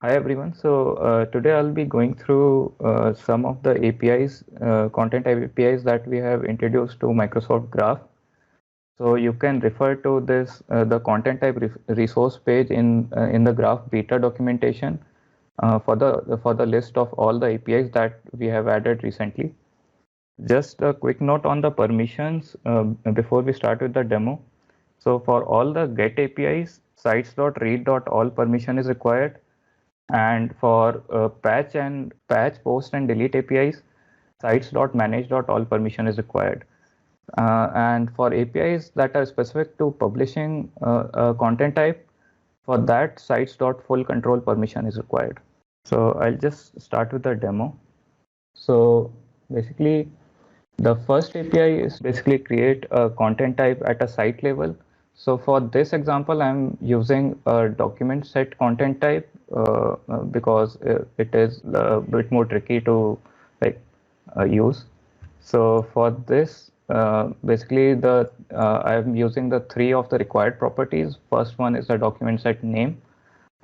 Hi everyone. Today I'll be going through some of the APIs, content type APIs that we have introduced to Microsoft Graph. So you can refer to this the content type resource page in the Graph beta documentation for the list of all the APIs that we have added recently. Just a quick note on the permissions before we start with the demo. So for all the get APIs, sites.read.all permission is required. And for patch, post, and delete APIs, sites.manage.all permission is required. And for APIs that are specific to publishing content type, for that sites.full control permission is required. So I'll just start with the demo. So basically, the first API is basically create a content type at a site level. So for this example, I'm using a document set content type because it is a bit more tricky to like use. So for this, basically I'm using the three of the required properties. First one is the document set name.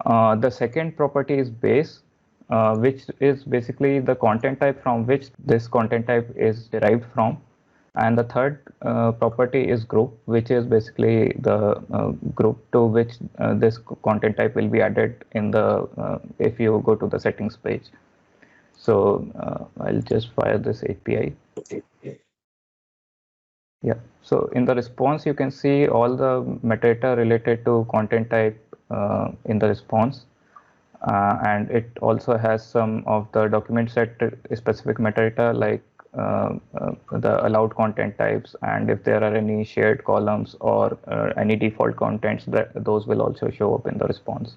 The second property is base, which is basically the content type from which this content type is derived from. And the third property is group, which is basically the group to which this content type will be added in the if you go to the settings page. So I'll just fire this API. Yeah. So in the response, you can see all the metadata related to content type in the response. And it also has some of the document set specific metadata like the allowed content types, and if there are any shared columns or any default contents, that those will also show up in the response.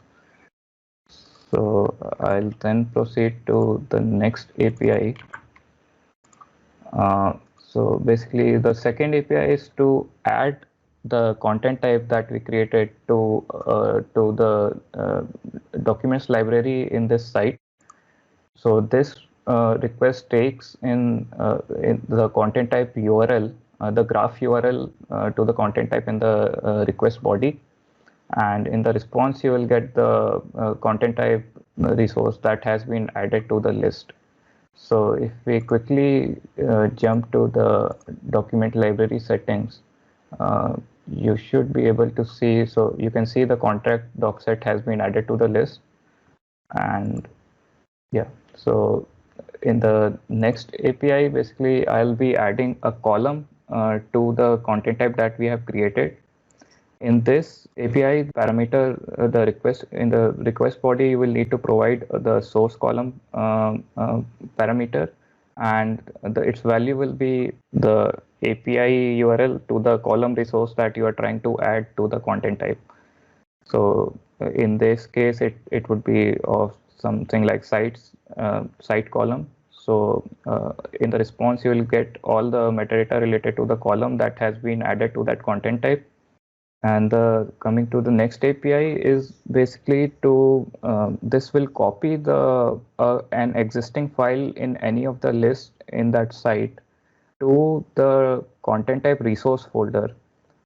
So I'll then proceed to the next API. So basically the second API is to add the content type that we created to the documents library in this site. So this request takes in the content type URL, the graph URL to the content type in the request body, and in the response you will get the content type resource that has been added to the list. So if we quickly jump to the document library settings, you should be able to see, so you can see the contract doc set has been added to the list. And yeah, so in the next API, basically I'll be adding a column to the content type that we have created. In this API parameter, the request in the request body, you will need to provide the source column parameter, and its value will be the API URL to the column resource that you are trying to add to the content type. So in this case, it would be of something like site column. So in the response, you will get all the metadata related to the column that has been added to that content type. And coming to the next API is basically to this will copy the an existing file in any of the lists in that site to the content type resource folder.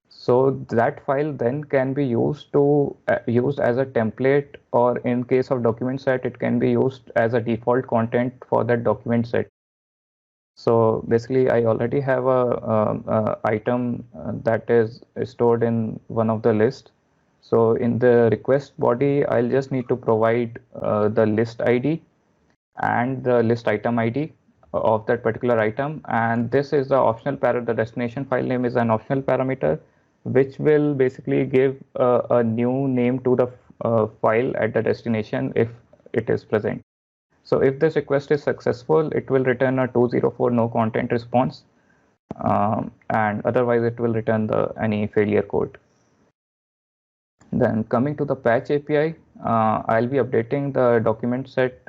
So that file then can be used to used as a template, or in case of document set, it can be used as a default content for that document set. So basically, I already have a item that is stored in one of the list. So in the request body, I'll just need to provide the list ID and the list item ID of that particular item. And this is the optional the destination file name is an optional parameter, which will basically give a new name to the file at the destination if it is present. So if this request is successful, it will return a 204 no content response, and otherwise it will return any failure code. Then coming to the patch API, I'll be updating the document set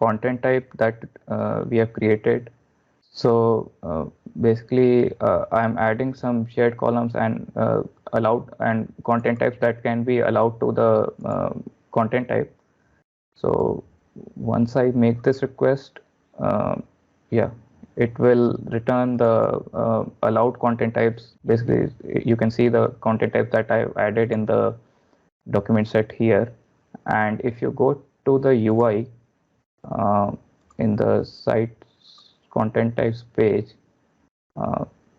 content type that we have created. So basically, I'm adding some shared columns and allowed and content types that can be allowed to the content type. So once I make this request, yeah, it will return the allowed content types. Basically, you can see the content type that I've added in the document set here. And if you go to the UI in the site content types page,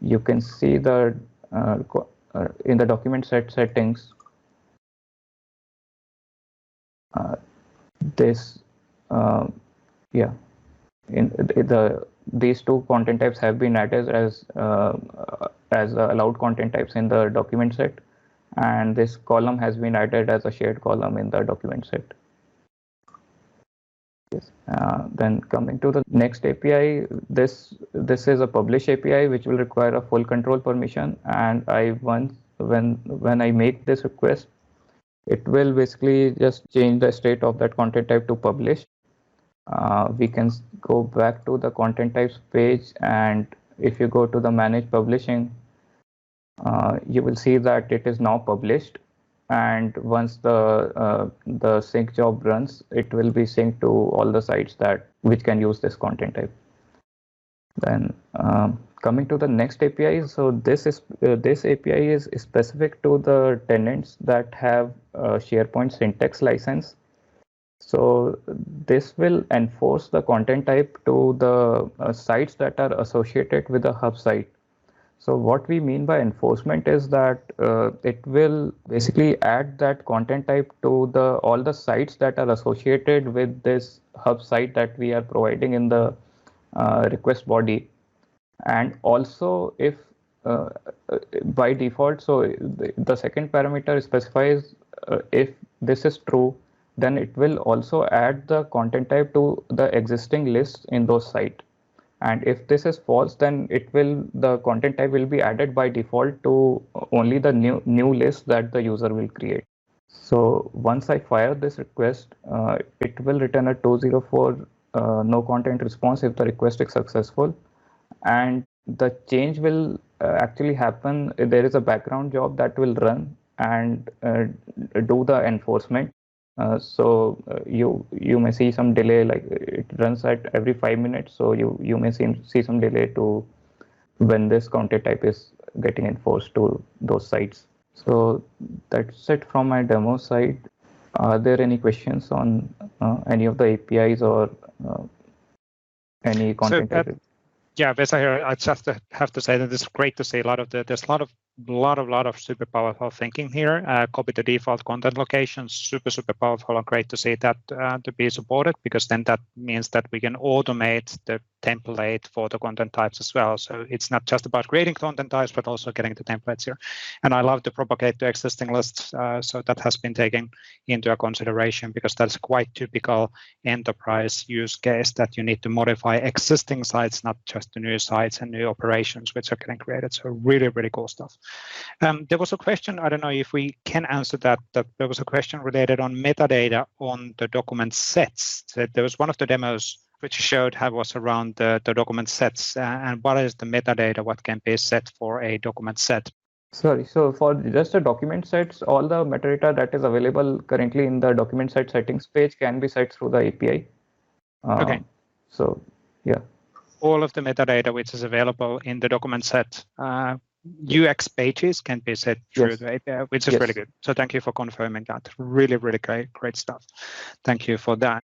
you can see the in the document set settings, this yeah, in these two content types have been added as allowed content types in the document set, and this column has been added as a shared column in the document set. Yes. Then coming to the next API, this is a publish API which will require a full control permission, and when I make this request, it will basically just change the state of that content type to publish. We can go back to the content types page, and if you go to the manage publishing, you will see that it is now published. And once the sync job runs, it will be synced to all the sites which can use this content type. Then coming to the next API, so this API is specific to the tenants that have SharePoint syntax license. So this will enforce the content type to the sites that are associated with the hub site. So what we mean by enforcement is that it will basically add that content type to all the sites that are associated with this hub site that we are providing in the request body. And also, if by default, so the second parameter specifies if this is true, then it will also add the content type to the existing lists in those sites. And if this is false, then the content type will be added by default to only the new list that the user will create. So once I fire this request, it will return a 204 no content response if the request is successful. And the change will actually happen. There is a background job that will run and do the enforcement. So you may see some delay, like it runs at every 5 minutes. So you may see some delay to when this content type is getting enforced to those sites. So that's it from my demo side. Are there any questions on any of the APIs or any content type? Yeah, Vesa, I just have to say that it's great to see there's a lot of super powerful thinking here. Copy the default content locations, super powerful, and great to see that to be supported, because then that means that we can automate the template for the content types as well. So it's not just about creating content types, but also getting the templates here. And I love to propagate to existing lists. So that has been taken into a consideration, because that's quite typical enterprise use case, that you need to modify existing sites, not just the new sites and new operations which are getting created. So really cool stuff. There was a question, I don't know if we can answer that there was a question related on metadata on the document sets. So there was one of the demos which showed how it was around the document sets, and what is the metadata, what can be set for a document set. Sorry, so for just the document sets, all the metadata that is available currently in the document set settings page can be set through the API. Okay. So, yeah. All of the metadata which is available in the document set UX pages can be set through the API, which is really good. So thank you for confirming that. Really great stuff. Thank you for that.